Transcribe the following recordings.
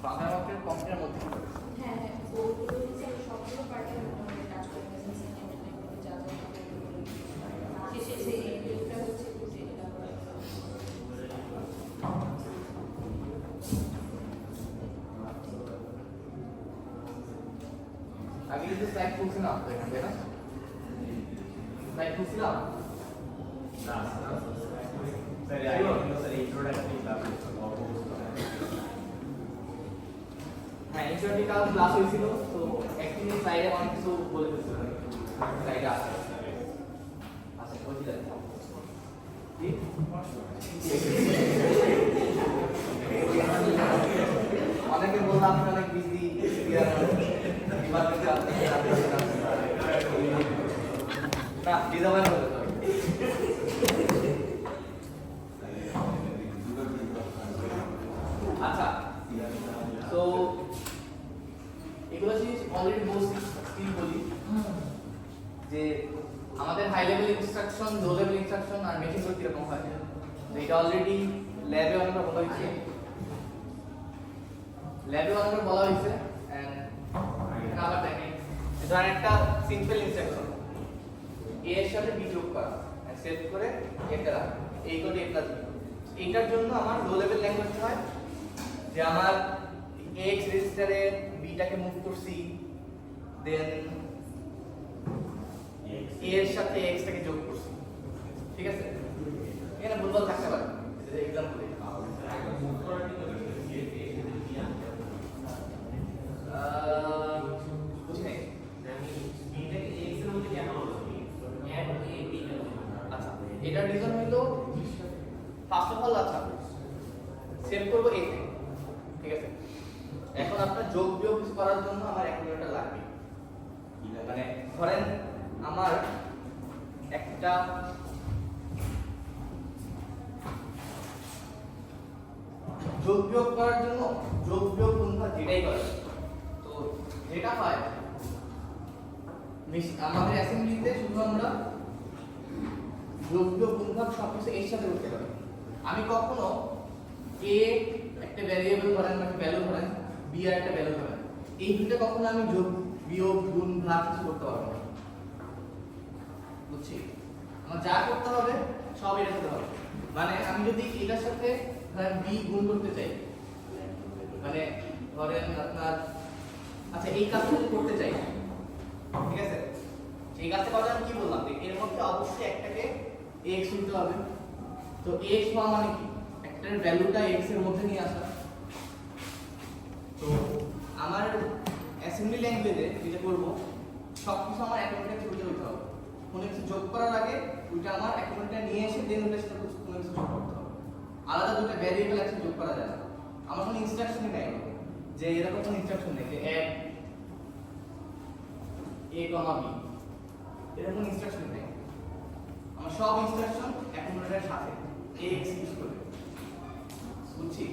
বাংলা মার্কের কম্পিউটার মধ্যে হ্যাঁ হ্যাঁ ওগুলো হচ্ছে সবগুলো পার্টের মধ্যে কাজ করে বিজনেস ইন্টারনেট মধ্যে যা যা শেষে সেই এটা হচ্ছে এটা করে আগে কিন্তু স্লাইড খুলছে না আপনাদের এখান থেকে না স্লাইড খুলছিলাম না স্যার ইন্ট্রোডাক্টরি ক্লাস হ্যাঁ ইন্টারভিউ ক্লাস হয়েছিল তো একদিন স্লাইডে অনেক কিছু বলে ফেলছিল স্লাইডে আছে আচ্ছা বুঝলে কি অনেকে বললাম আপনি অনেক বিজি ডিপার্টমেন্টে আপনি না ডিজাইন হতে হবে আচ্ছা তো এগুলো জিনিস অলরেডি বলছি স্কিল বলি যে আমাদের high level instruction low level instruction আর মেশিন কোড কিরকম হয় তো এটা অলরেডি ল্যাবে আমরা বলা হয়েছে এন্ড এখানে আবার দেখেন ধরেন একটা সিম্পল ইনস্ট্রাকশন এ এর সাথে বি যোগ করা সেভ করে এটা রাখা এই কোড এ প্লাস বি এইটার জন্য আমার লো লেভেল ল্যাঙ্গুয়েজ হয় যে আমার x রেজিস্টারে b টাকে মুভ করছি দেন a এর সাথে x টাকে যোগ করছি ঠিক আছে এখানে ভুলভাল থাকতে পারে এটা एग्जांपल বুঝি নাই b টাকে x এর মধ্যে কেন হলো add a b আচ্ছা এটা রিজন হলো ফার্স্ট অফ অল আচ্ছা সেভ করব a তে ঠিক আছে এখন আপনার যোগ বিয়োগ করার জন্য আমার ক্যালকুলেটর লাগবে মানে ধরেন আমার একটা যোগ বিয়োগ করার জন্য যোগ বিয়োগ পন্থা যেটাই করে তো যেটা হয় আমাদের অ্যাসেম্বলিতে শুধু আমরা যোগ বিয়োগ পন্থা সবকিছু এর সাথে করতে পারি আমি কখনো a একটা ভ্যারিয়েবল ধরেন একটা ভ্যালু ধরেন b আর একটা ভ্যালু ধরেন এই দুটো কখনো আমি যোগ বিয়োগ গুণ ভাগ কিছু করতে পারবো না বুঝছি আমার যা করতে হবে সব এর সাথে হবে মানে আমি যদি এটার সাথে ধরেন b গুণ করতে চাই মানে ধরেন আপনার আচ্ছা এই কাজটা যদি করতে চাই ঠিক আছে এই কাজটা করার আমি কি বললাম যে এর মধ্যে অবশ্যই একটাকে x নিতে হবে তো x হওয়া মানে কি একটার ভ্যালুটা x এর মধ্যে নিয়ে আসা তো আমার অ্যাসেম্বলি ল্যাঙ্গুয়েজে যেটা করব সবকিছু আমার অ্যাকাউন্টে ছুটে হইতে হবে কোনো কিছু যোগ করার আগে ওইটা আমার অ্যাকাউন্টে নিয়ে এসে দেন ওটার সাথে কোনো কিছু যোগ করতে হবে আলাদা দুটো ভ্যারিয়েবল আছে যোগ করা যায় না আমার কোনো ইনস্ট্রাকশনই নাই যে এরকম কোনো ইনস্ট্রাকশন নেই যে add a, b এরকম ইনস্ট্রাকশন নেই আমার সব ইনস্ট্রাকশন অ্যাকাউন্টের সাথে x ইউজ করে বুঝছি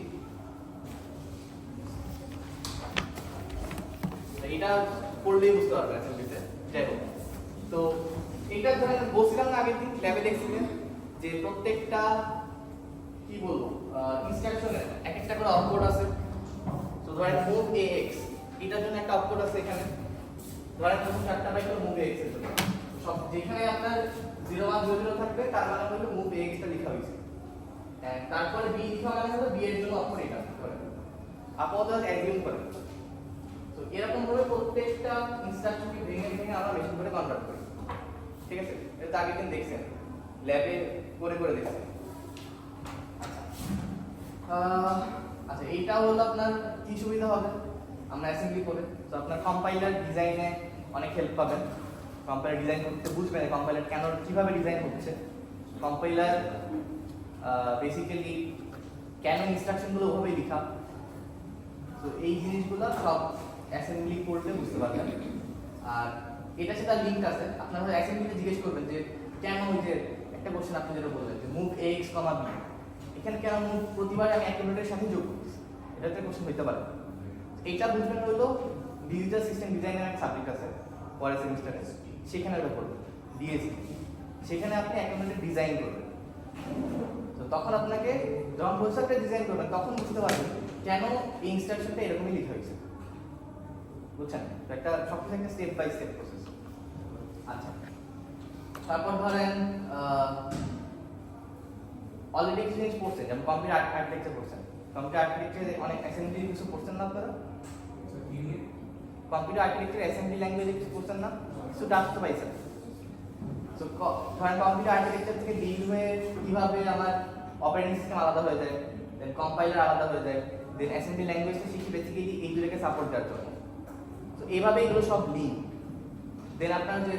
এটা পড়লেই বুঝতে পারবেন অ্যাসেম্বলিতে যাই হোক তো এটা ধরেন বলছিলাম না আগের দিন ল্যাবে দেখছিলেন যে প্রত্যেকটা কি বলবো ইনস্ট্রাকশনের এক একটা করে অপকোড আছে তো ধরেন মুভ ax এটার জন্য একটা অপকোড আছে এখানে ধরেন প্রথম চারটা বাইট হলো মুভ ax এর জন্য সব যেখানে আপনার 0100 থাকবে তার মানে হলো মুভ ax টা লেখা হয়েছে তারপরে b লেখা মানে হলো b এর জন্য অপকোড এটা করে আপাতত অ্যাজিউম করে তো এরকম ভাবে প্রত্যেকটা ইনস্ট্রাকশনকে ভেঙে ভেঙে আমরা মেশিন করে কনভার্ট করি ঠিক আছে এটা আগে দিন দেখছেন ল্যাবে করে দেখছেন আচ্ছা এইটা হলো আপনার কি সুবিধা হবে আমরা অ্যাসেম্বলি করে তো আপনার কম্পাইলার ডিজাইনে অনেক হেল্প পাবেন কম্পাইলার ডিজাইন করতে বুঝবেন কম্পাইলার কেন কিভাবে ডিজাইন হচ্ছে কম্পাইলার বেসিক্যালি কেন ইনস্ট্রাকশনগুলো ওভাবে লেখা তো এই জিনিসগুলো সব অ্যাসেম্বলি করলে বুঝতে পারবেন আর এটা সাথে লিংক আছে আপনারা অ্যাসেম্বলিতে জিজ্ঞেস করবেন যে কেন ওই যে একটা কোশ্চেন আপনি যেটা বললেন যে মুভ ax, b এখানে কেন মুভ প্রতিবার আমি অ্যাকাউন্টের সাথে যোগ করছি এটা একটা কোশ্চেন হতে পারে এইটা বুঝবেন হলো ডিজিটাল সিস্টেম ডিজাইনের একটা সাবজেক্ট আছে পরের সেমিস্টারে সেখানে ব্যাপার ডিএসি সেখানে আপনি অ্যাকাউন্টের ডিজাইন করবেন তো তো তখন আপনাকে যখন প্রসেসরটা ডিজাইন করবেন তখন বুঝতে পারবেন কেন এই ইনস্ট্রাকশনটা এরকমই লেখা হয়েছে, বুঝছেন? তো একটা সবকিছু একটা স্টেপ বাই স্টেপ প্রসেস। আচ্ছা, তারপর ধরেন অলরেডি কিছু জিনিস পড়ছেন, যেমন কম্পিউটার আর্কিটেকচার পড়ছেন। কম্পিউটার আর্কিটেকচারে অনেক অ্যাসেম্বলি কিছু পড়ছেন না আপনারা? কম্পিউটার আর্কিটেকচার অ্যাসেম্বলি ল্যাঙ্গুয়েজে কিছু পড়ছেন না? কিছু টাস্ক তো পাইছেন। তো ধরেন কম্পিউটার আর্কিটেকচার থেকে ডিল হয়ে কিভাবে আমার অপারেটিং সিস্টেম আলাদা হয়ে যায়, দেন কম্পাইলার আলাদা হয়ে যায়, দেন অ্যাসেম্বলি ল্যাঙ্গুয়েজটা শিখি বেসিক্যালি এই দুটোকে সাপোর্ট দেওয়ার জন্য। তো এইভাবে এগুলো সব লিঙ্ক। দেন আপনার যে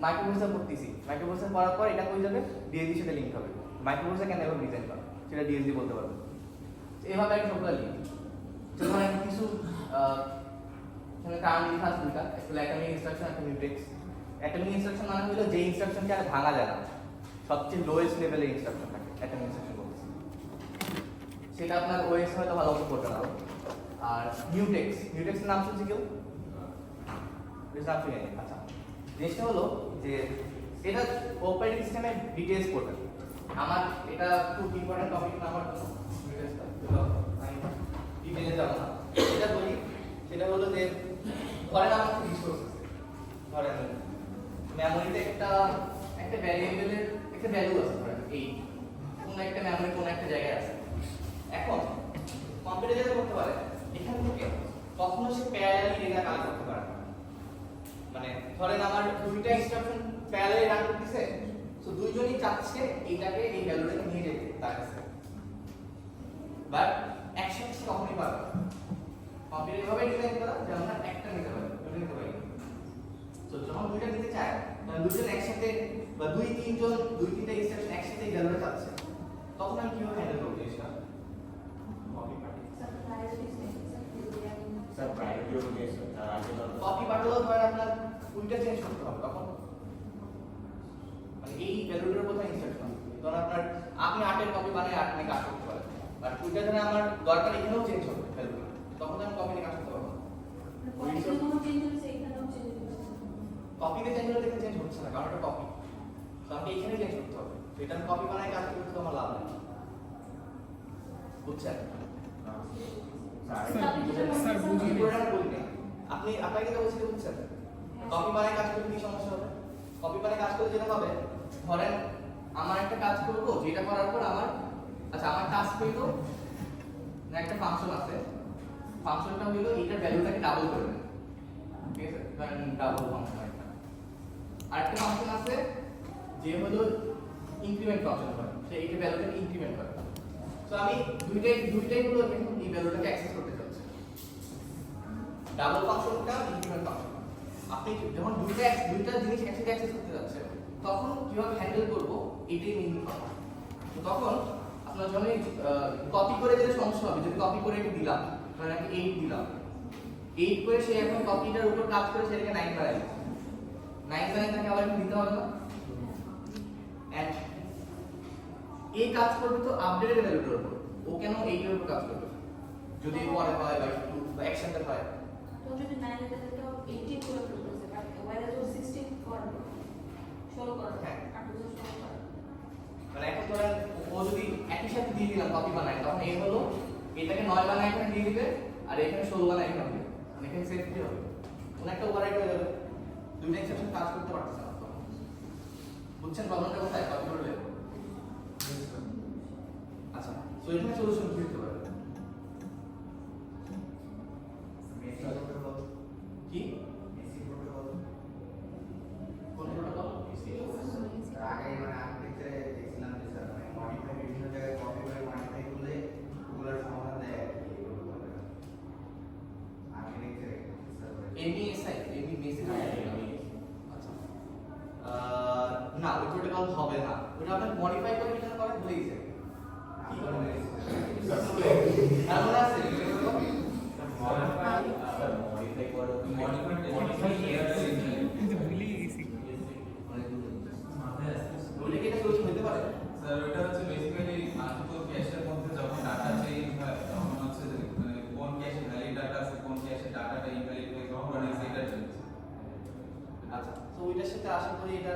মাইক্রোপ্রসেসর পড়তেছি, মাইক্রোপ্রসেসর পড়ার পর এটা হয়ে যাবে ডিএসডির সাথে লিঙ্ক হবে। মাইক্রোপ্রসেসর কেন এভাবে ডিজাইন করা সেটা ডিএসডি বলতে পারবে। এভাবে একটা সবগুলো লিঙ্ক। তো ধরেন কিছু এখানে কারণ লেখা আছে দুইটা, একটা অ্যাটমিক ইনস্ট্রাকশন, একটা মিউটেক্স। অ্যাটমিক ইনস্ট্রাকশন মানে হলো যে ইনস্ট্রাকশনকে আর ভাঙা যায় না, সবচেয়ে লোয়েস্ট লেভেলের ইনস্ট্রাকশন থাকে অ্যাটমিক ইনস্ট্রাকশন বলতেছি। সেটা আপনার ওএস হয়তো ভালো মতো করতে না। আর মিউটেক্স, মিউটেক্সের নাম শুনছি কেউ? নাম শুনে? আচ্ছা, জিনিসটা হলো যে এটা অপারেটিং সিস্টেমের ডিটেইলস পড়বেন। আমার এটা খুব ইম্পর্টেন্ট টপিক না আমার জন্য, ডিটেইলসে যাব না। এটা বলি, সেটা হলো যে ধরেন আমার রিসোর্স আছে, ধরেন মেমোরিতে একটা ভ্যারিয়েবলের একটা ভ্যালু আছে, ধরেন এই কোন একটা মেমোরি কোন একটা জায়গায় আছে। এখন কম্পিউটার যেটা করতে পারে, এখান থেকে কখনো সে প্যারালালি ডেটা কালেক্ট করতে পারে না। মানে ধরেন আমার দুইটা ইনস্ট্রাকশন প্যারালালি রান করতেছে, সো দুইজনই চাচ্ছে এইটাকে এই ভ্যালুটাকে নিয়ে যেতে তার কাছে, বাট একসাথে সে কখনোই পারবে না। কম্পিউটার এভাবে ডিজাইন করা যে আমরা একটা নিতে পারি, দুটো নিতে পারি। তো যখন দুইটা নিতে চায় তখন দুজন একসাথে বা দুই তিনটা ইনস্ট্রাকশন একসাথে এই ভ্যালুটা চাচ্ছে, তখন আমি কিভাবে হ্যান্ডেল করব জিনিসটা? কপি পাঠালেও ধরেন আপনার দুইটা চেঞ্জ করতে হবে, তখন মানে এই ভ্যালুটার কোথায় ইনস্ট্রাকশন, তখন আপনার আপনি 8 এর কপি বানায় 8 নিয়ে কাজ করতে পারেন, আর দুইটা ধরে আমার দরকার এখানেও চেঞ্জ হবে ভ্যালু, তখন আমি কপি নিয়ে কাজ করতে পারবো। কপিতে চেঞ্জ হলে দেখে চেঞ্জ হচ্ছে না, কারণ এটা কপি, তো আমাকে এখানে চেঞ্জ করতে হবে। তো এটা আমি কপি বানায় কাজ করতে তো আমার লাভ নেই, বুঝছেন? আপনি আপনাকে তো বলছি, বুঝছেন? কপি বানায় কাজ করতে কি সমস্যা হবে? কপি বানায় কাজ করতে যেটা হবে, ধরেন আমার একটা কাজ করব, যেটা করার পর আমার আমার টাস্ক হইলো না, একটা ফাংশন আছে, ফাংশনটা হইলো এটার ভ্যালুটাকে ডাবল করবে, ঠিক আছে? ধরেন ডাবল ফাংশন একটা। আরেকটা ফাংশন আছে যে হলো ইনক্রিমেন্ট ফাংশন করে, সে এইটার ভ্যালুটাকে ইনক্রিমেন্ট করে। তো আমি দুইটাই হলো এখন এই ভ্যালুটাকে অ্যাক্সেস করতে চাচ্ছি, ডাবল ফাংশনটা ইনক্রিমেন্ট ফাংশন। আপনি যখন দুইটা জিনিস একসাথে অ্যাক্সেস করতে যাচ্ছেন, তখন কিভাবে হ্যান্ডেল করব এটাই মেইন কথা। তো তখন আপনার যখন কপি করে যেটা সমস্যা হবে, যদি কপি করে এটা দিলাম, ধরেন আমি 8 দিলাম, 8 করে সে এখন কপিটার উপর কাজ করে সেটাকে 9 বানাই দিচ্ছে, 9 বানাই তাকে আবার দিতে হবে না? এন্ড এই কাজ করবে তো আপডেটেড ভ্যালুটার উপর, ও কেন এইটার উপর কাজ করবে যদি পরে হয় বা একটু বা একসাথে হয়? তো যদি 9 এর তো 18 করে ফেলতেছে, বাট ওয়াইজ তো 16 করবে, 16 করবে, হ্যাঁ। 8 বছর 16 করবে। মানে এখন ধরেন ও যদি একই সাথে দিয়ে দিলাম কপি বানায়, তখন এই হলো এটাকে 9 বানায় এখানে দিয়ে দিবে, আর এখানে 16 বানায় এখানে দিবে, মানে এখানে সেফটি হবে, কোন একটা ওভাররাইট হয়ে যাবে, দুইটা ইনস্ট্রাকশন কাজ করতে পারতেছে না তখন। বুঝছেন প্রবলেমটা কোথায়? কপি করলে আচ্ছা, সো এখানে সলিউশন কি হতে পারে? কি কোন প্রোটোকল? আগে মানে আর্কিটেকচারে দেখছিলাম যে স্যার মানে মডিফাই বিভিন্ন জায়গায় কপি করে মডিফাই করলে ওগুলোর সমাধান দেয় আর কি, আর্কিটেকচারে স্যার এমইএসআই মেসি আচ্ছা না, ওই প্রোটোকল হবে না, ওটা আপনি মডিফাই করে কিনা করেন ভুলে গেছে কি করেন এমন আছে বলে কি এটা সলিউশন হতে পারে? স্যার ওটা হচ্ছে বেসিক্যালি মাল্টিপল ক্যাশের মধ্যে যখন ডাটা চেঞ্জ হয় তখন হচ্ছে যে, মানে কোন ক্যাশে ভ্যালিড ডাটা আছে কোন ক্যাশে ডাটাটা ইনভ্যালিড হয়ে তখন মানে সেটা চেঞ্জ। আচ্ছা, তো ওইটার সাথে আশা করি এটা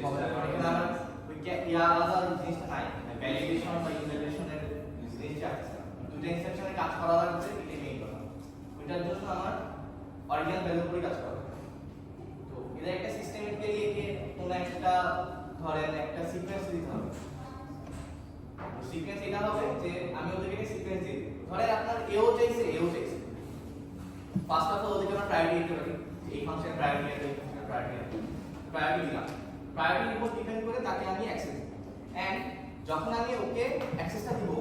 হবে না, কারণ এখানে আমার ওই আলাদা জিনিসটা নাই, ভ্যালিডেশন বা দুটো ইনস্ট্রাকশনে কাজ করা লাগবে, এটাই মেইন কথা। ওইটার জন্য আমার অরিজিনাল ভ্যালুর উপরে কাজ করা লাগবে। তো এটা একটা সিস্টেমেটিক্যালি একে কোনো একটা ধরেন একটা সিকোয়েন্স দিতে হবে। সিকোয়েন্স এটা হবে যে আমি ওদেরকে সিকোয়েন্স দিই, ধরেন আপনার এও চাইছে এও চাইছে, ফার্স্ট অফ অল ওদেরকে আমরা প্রায়োরিটি দিতে পারি, এই ফাংশনের প্রায়োরিটি আছে, এই ফাংশনের প্রায়োরিটি আছে, প্রায়োরিটি দিলাম, প্রায়োরিটির উপর ডিপেন্ড করে তাকে আমি অ্যাক্সেস দিই। এন্ড যখন আমি ওকে অ্যাক্সেসটা দিব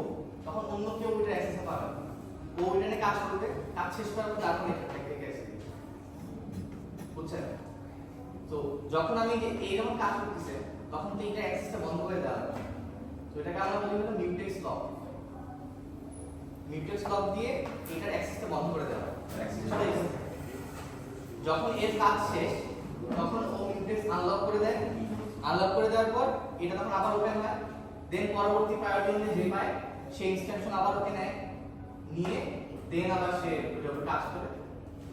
তখন অন্য কেউ ওইটা অ্যাক্সেসটা পাবে না, ও ওইটা নিয়ে কাজ করবে, কাজ শেষ করার পর তারপর এটা থেকে অ্যাক্সেস দিবে, বুঝছেন? তো যখন আমি এইরকম কাজ করতেছে তখন তো এটা অ্যাক্সেসটা বন্ধ করে দেওয়া হবে। তো এটাকে আমরা বলি হলো মিউটেক্স লক। মিউটেক্স লক দিয়ে এটার অ্যাক্সেসটা বন্ধ করে দেওয়া হবে, অ্যাক্সেস চলে গেছে। যখন এর কাজ শেষ তখন ও মিউটেক্স আনলক করে দেয়, আনলক করে দেওয়ার পর এটা তখন আবার ওপেন হয়, দেন পরবর্তী প্রায়োরিটি অনুযায়ী যে পায় সেই ইনস্ট্রাকশন আবার ওকে নেয়, নিয়ে দেন আবার সে ওটার উপর কাজ করে,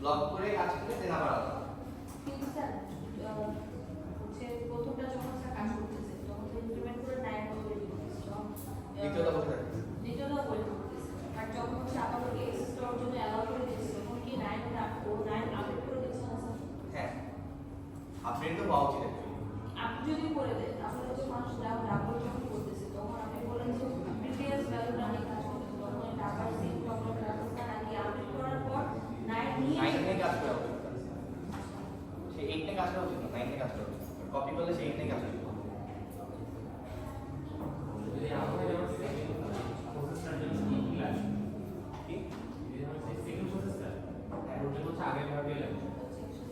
লক করে কাজ করে দেন আবার আলাদা। কিন্তু স্যার হচ্ছে প্রথমটা যখন স্যার কাজ করতেছে তখন তো ইমপ্লিমেন্ট করে 9 করে দিতেছে, দ্বিতীয়টা বসে থাকে, দ্বিতীয়টা করে দিতেছে, আর যখন হচ্ছে আবার ওকে এক্সিস্টর জন্য অ্যালাউ করে দিতেছে তখন কি 9 ও 9 আপডেট করে দিচ্ছে না স্যার? হ্যাঁ আপডেট তো পাওয়া উচিত actually। আপনি যদি করে দেন তাহলে হচ্ছে মানুষ ডাবল যখন করতেছে তখন আপনি বলেন যে প্রিভিয়াস ভ্যালুটা নিয়ে কাজ করতেছে, তখন এটা আবার সেম প্রবলেম রাখতেছে নাকি আপডেট করার পর 9 নিয়ে 9 নিয়ে কাজ করা উচিত, সে 8 নিয়ে কাজ করা উচিত না, 9 নিয়ে কাজ করা উচিত, কপি করলে সে 8 নিয়ে কাজ করবে। যদি আমরা যেমন সেকেন্ড প্রসেসটার জন্য কি লাগে, কি যদি আমরা সেকেন্ড প্রসেসটা ওটা হচ্ছে আগের ভাবে লাগে,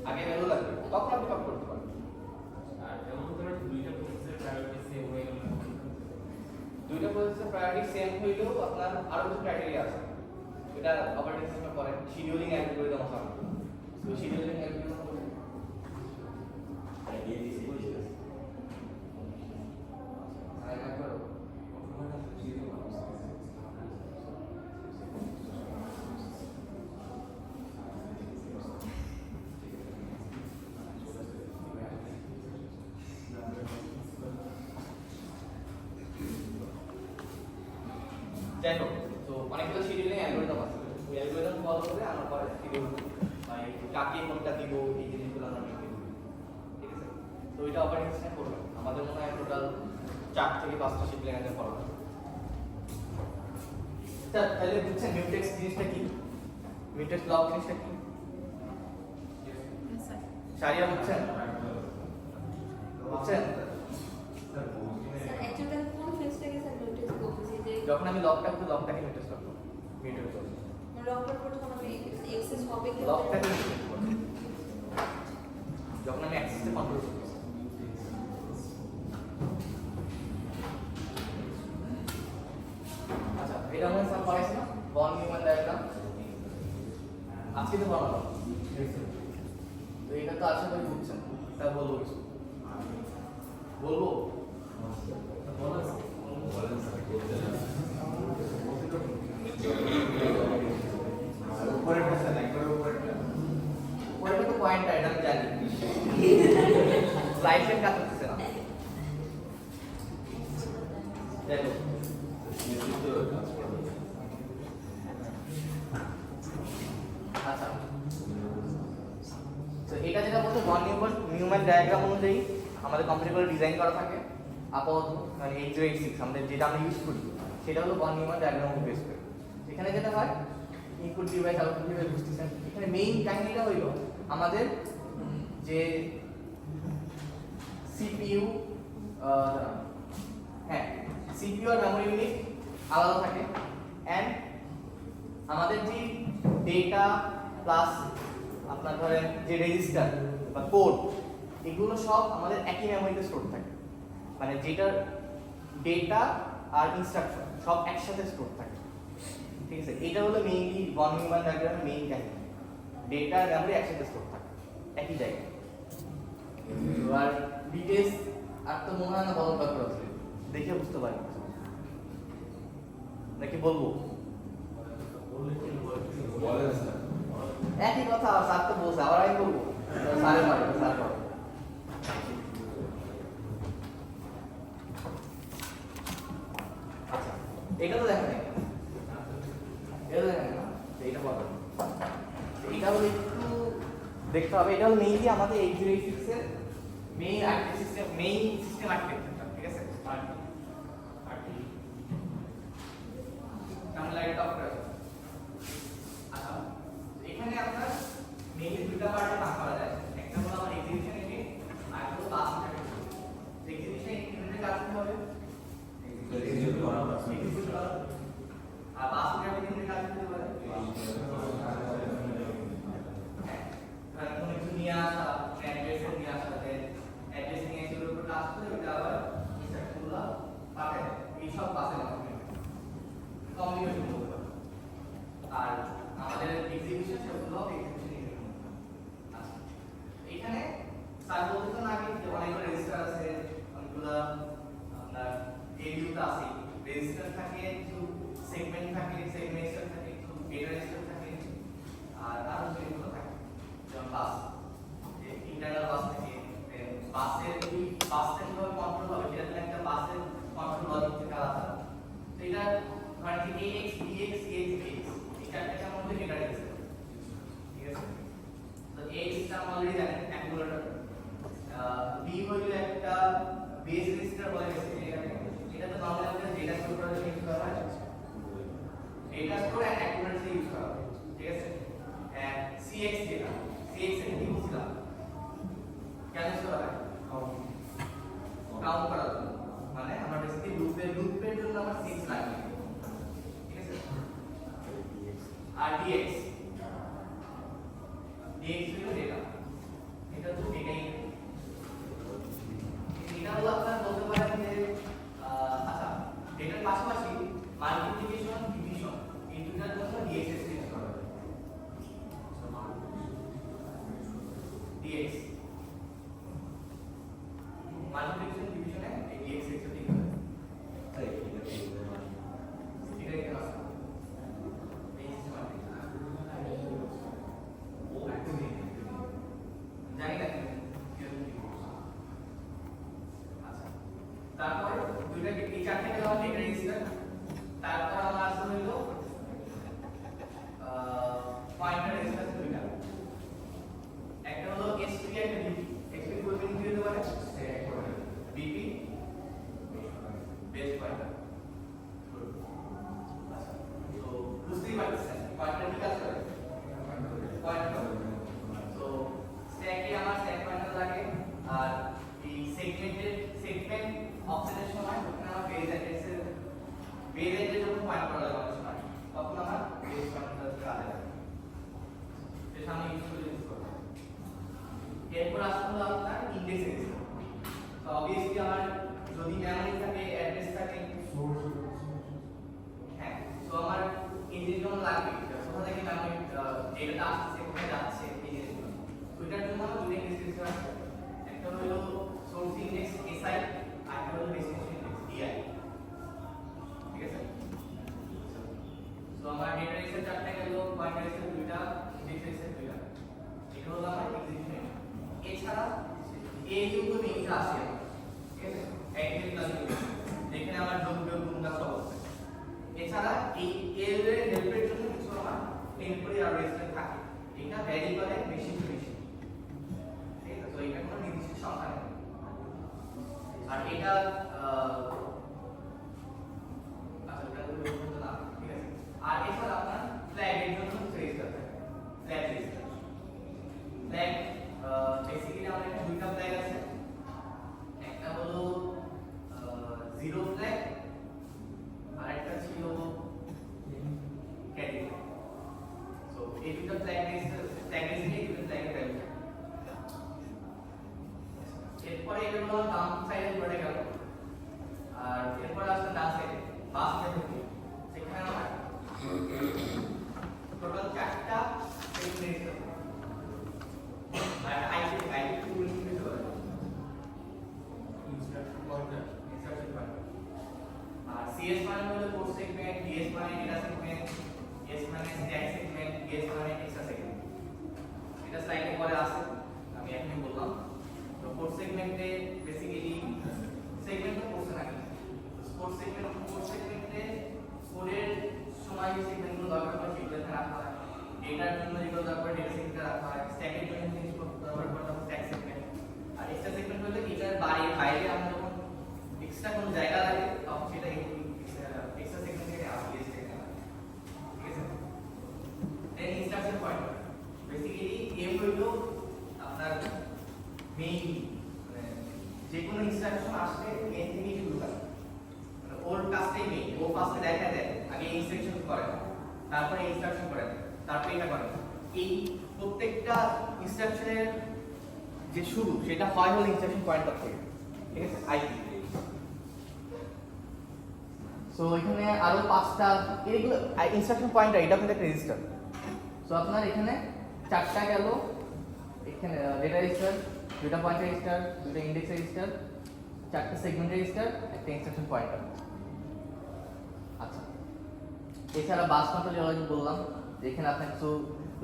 আগে ভ্যালু লাগবে তখন আপনি কপি করতে পারবেন। আর যেমন ধরো দুইটা প্রসেসের প্রায়োরিটি সেম হয়ে গেল, দুইটা প্রসেসের প্রায়োরিটি সেম হইলেও আপনার আরো কিছু ক্রাইটেরিয়া আছে, এটা অপারেটিং সিস্টেম করে শিডিউলিং অ্যালগরিদম আছে। তো শিডিউলিং অ্যালগরিদম বলে যাই হোক, তো অনেকগুলো শিডিউলিং অ্যালগরিদম আছে, ওই অ্যালগরিদম ফলো করে আমরা পরে শিডিউল কাকে কোনটা দিব এই জিনিসগুলো আমরা মেনটেন করি, ঠিক আছে? তো এটা অপারেটিং সিস্টেম করবে, আমাদের মনে হয় টোটাল 4 থেকে 5টা শিডিউলিং অ্যালগরিদম ফলো করে। স্যার তাহলে বুঝছেন মিউটেক্স জিনিসটা কি, মিউটেক্স লক জিনিসটা কি? শারিয়া বুঝছেন? বুঝছেন? স্যার অ্যাকচুয়ালি কোন ফেজটাকে স্যার নোটিস করতেছি যে যখন আমি লকটা করব লকটাকে মিউটেক্স করব, মিউটেক্স করব লকটার পর যখন আমি এক্সেস হবে কি লকটাকে মিউটেক্স করব, যখন আমি অ্যাক্সেসে কন্ট্রোল করব। আচ্ছা এটা আমরা স্যার পড়াইছি না বন নিউম্যান ডায়াগ্রাম, আজকে তো বানাবো, তো এটা তো আশা করি বুঝছেন, তা বলবো কিছু বলবো। উপরেরটা স্যার একবার উপরেরটা ওইটা তো পয়েন্টটা এটা আমি জানি, স্লাইডের কাজ করতেছে না। দেখো আচ্ছা, তো এটা যেটা বলছে ওয়ান নিউম্যান ডায়াগ্রাম অনুযায়ী আমাদের কম্পিউটারগুলো ডিজাইন করা থাকে আপাতত, মানে 8086 আমাদের যেটা আমরা ইউজ করি সেটা হলো ওয়ান নিউম্যান ডায়াগ্রাম উপর বেস করে। এখানে যেটা হয় ইনপুট ডিভাইস আউটপুট ডিভাইস বুঝতেছেন, এখানে মেইন কাহিনীটা হইলো আমাদের যে সিপিইউ, হ্যাঁ সিপিইউ আর মেমোরি ইউনিট আলাদা থাকে, এন্ড আমাদের যে ডেটা প্লাস আপনার ধরেন যে রেজিস্টার বা কোড এগুলো সব আমাদের একই মেমোরিতে স্টোর থাকে, মানে যেটার ডেটা আর ইনস্ট্রাকশন সব একসাথে স্টোর থাকে, ঠিক আছে? এটা হলো মেইনলি ওয়ান নিউম্যান ডায়াগ্রামের মেইন কাহিনী, ডেটা আর মেমোরি একসাথে স্টোর থাকে একই জায়গায়। আর ডিটেইলস আর তো মনে হয় না বলার দরকার আছে, দেখে বুঝতে পারি নাকি বলবো? একই কথা স্যার তো বলছে, আবার আমি বলবো? স্যারে পারবে, স্যার পারবে। আচ্ছা এটা তো দেখা নেই, এটা হলো একটু দেখতে হবে, এটা হলো মেইনলি আমাদের 8086 এর মেইন সিস্টেম আর্কিটেকচারটা, ঠিক আছে? আমরা লাইট অফ করে দেব। আচ্ছা, এখানে আপনার মেইনলি দুটো পার্টে ভাগ করা যায়। একটা হলো আমার এক্সিকিউশন ইউনিট, আর একটা হলো বাস ইউনিট। এক্সিকিউশন ইউনিটে কাজ করতে হবে, এক্সিকিউট করা হবে। এক্সিকিউট করা হবে। আর বাস ইউনিটে কাজ করতে হবে, হ্যাঁ, কোনো কিছু নিয়ে আসা, অ্যাড্রেসে নিয়ে আসা, অ্যাড্রেস নিয়ে এসে উপর কাজ করে ওটা আবার ইনস্ট্রাকশনগুলো পাঠায় দেয়। এই সব বাসের মাধ্যমে কমিউনিকেশন করতে পারে। আর আমাদের এক্সিকিউশন সেগুলো এক্সিকিউশন ইউনিটের মধ্যে। আচ্ছা, এখানে স্যার বলতেন আগে যে অনেকগুলো রেজিস্টার আছে, অনেকগুলো আপনার এডিউটা আছে, রেজিস্টার থাকে, কিছু সেগমেন্ট থাকে, সেগমেন্টেশন থাকে, কিছু ডেটা রেজিস্টার থাকে, আর আরো যেগুলো থাকে যেমন বাস, ইন্টারনাল বাস থাকে, বাসের এই বাসটা কিভাবে কন্ট্রোল হবে সেটা জন্য একটা বাসের কন্ট্রোল লজিক থেকে আলাদা। তো এটা ধরেন যে AX, BX, AX, BX এই চারটার মধ্যে ডেটা রেজিস্টার, ঠিক আছে? তো AX টা আমরা অলরেডি জানেন অ্যাকুমুলেটর, B হলো একটা বেস রেজিস্টার বলে গেছে এখানে, এটা তো নরমালি আমাদের ডেটা স্টোর করার জন্য ইউজ করা হয়, data store and accumulator use করা হয়, ঠিক আছে? এন্ড CX যেটা, CX এর কি বলছিলাম, কেন ইউজ করা হয়? কাউন্ট করার জন্য, মানে আমরা বেসিক্যালি লুপের জন্য আমরা 6 লাগবে, ঠিক আছে? আর DX হলো ডেটা, এটা তো ডেটাই, এটা হলো আপনার বলতে পারেন যে আচ্ছা, ডেটার পাশাপাশি মাল্টিপ্লিকেশন, ডিভিশন এই দুটার জন্য DX ইউজ করা হয়। DX মাল্টিপ্লিকেশন, ডিভিশনে এই DX এক্সেস দিতে হবে। ঠিক আছে, কাজ করবে এই সিস্টেম জানি না আচ্ছা, তারপর দুইটাকে এই চারটে গেল ডেটা রেজিস্টার, তারপর আমার আসলে হলো পয়েন্টার রেজিস্টার দুইটা, একটা হলো SP একটা BP, SP বলতে কি হতে পারে? BP base pointer. আচ্ছা, তো বুঝতেই পারছেন পয়েন্টার কি কাজ করে? পয়েন্টার। তো স্ট্যাকে আমার স্ট্যাক পয়েন্টার লাগে, আর এই সেগমেন্ট অপশনের সময় ওখানে আমার বেস অ্যাড্রেসে যখন পয়েন্ট করা লাগে অনেক সময়, তখন আমার বেস পয়েন্টার কাজে লাগে, সেটা আমি ইউজ করব। এরপর আসলে হলো আপনার ইনডেক্স রেজিস্টার। তো অবভিয়াসলি আমার যদি মেমরি থাকে, অ্যাড্রেস থাকে, হ্যাঁ, তো আমার এই জিনিসগুলো লাগবে, কোথা থেকে মেমরি ডেটাটা আসছে, কোথায় যাচ্ছে, এই জিনিসগুলো। তো এটার জন্য আমার দুটো ইনডেক্স রেজিস্টার আছে, একটা হলো সোর্স ইনডেক্স SI, আর একটা হলো ডেস্টিনেশন ইনডেক্স DI, ঠিক আছে? তো আমার ডেটা রেজিস্টার চারটা গেল, পয়েন্টার রেজিস্টার দুইটা, ইনডেক্স রেজিস্টার দুইটা, এটা হলো আমার এক্সিকিউশন। এছাড়া ALU তো মেইনটা আসে, ঠিক আছে? অ্যাক্টিভ ক্লাস যেখানে আমার যোগ বিয়োগ গুণ কাজ সব আছে। এছাড়া এই ALU এর হেল্পের জন্য কিছু আমার টেম্পোরারি আর রেজিস্টার থাকে, এটা ভ্যারি করে মেশিন টু মেশিন, ঠিক আছে? তো এটা কোনো নির্দিষ্ট সংখ্যা নেই, আর এটা আচ্ছা এটা তো না, ঠিক আছে? আর এছাড়া আপনার ফ্ল্যাগের জন্য রেজিস্টার থাকে, ফ্ল্যাগ রেজিস্টার। ফ্ল্যাগ বেসিক্যালি আমাদের এখানে দুইটা ফ্ল্যাগ আছে, একটা হলো জিরো ফ্ল্যাগ, আর একটা ছিল ক্যারি ফ্ল্যাগ। সো এই দুটো ফ্ল্যাগ রেজিস্টার এই দুটো ফ্ল্যাগের ভ্যালু। এরপরে এটা হলো ডাউন সাইডে পড়ে গেল, আর এরপর আসলে ডান সাইডে বাস থেকে সেখানে আমার টোটাল 4টা সেগমেন্ট রেজিস্টার, আর আইপি টু ইনক্রিজ করে ইনস্ট্রাকশন পয়েন্টার, আর CS মানে হলো কোড সেগমেন্ট, DS মানে ডেটা সেগমেন্ট, S মানে স্ট্যাক সেগমেন্ট, DS মানে এক্সট্রা সেগমেন্ট। এটা স্লাইডে পরে আছে, আমি এখনই বললাম। তো কোড সেগমেন্টে বেসিক্যালি সেগমেন্ট কোর্স না, কোড সেগমেন্টে কোডের সময় যে সেগমেন্টগুলো দরকার হয় সেগুলো এখানে রাখা হয়, ডেটার জন্য যেগুলো দরকার ডেটা আগে ইনস্ট্রাকশন করেন, তারপরে ইনস্ট্রাকশন করেন, তারপরে এটা করেন। এই প্রত্যেকটা ইনস্ট্রাকশনের যে শুরু সেটা হয় হলো ইনস্ট্রাকশন পয়েন্টার থেকে, ঠিক আছে, আইপি। সো এখানে আরো 5টা এগুলো ইনস্ট্রাকশন পয়েন্টার, এটা কিন্তু একটা রেজিস্টার। সো আপনার এখানে 4টা গেল, এখানে ডেটা রেজিস্টার, 2টা পয়েন্টার রেজিস্টার, 2টা ইন্ডেক্স রেজিস্টার, 4টা সেগমেন্ট রেজিস্টার, একটা ইনস্ট্রাকশন পয়েন্টার। আচ্ছা, এছাড়া বাস কন্ট্রোল লজিক বললাম যে এখানে আপনার কিছু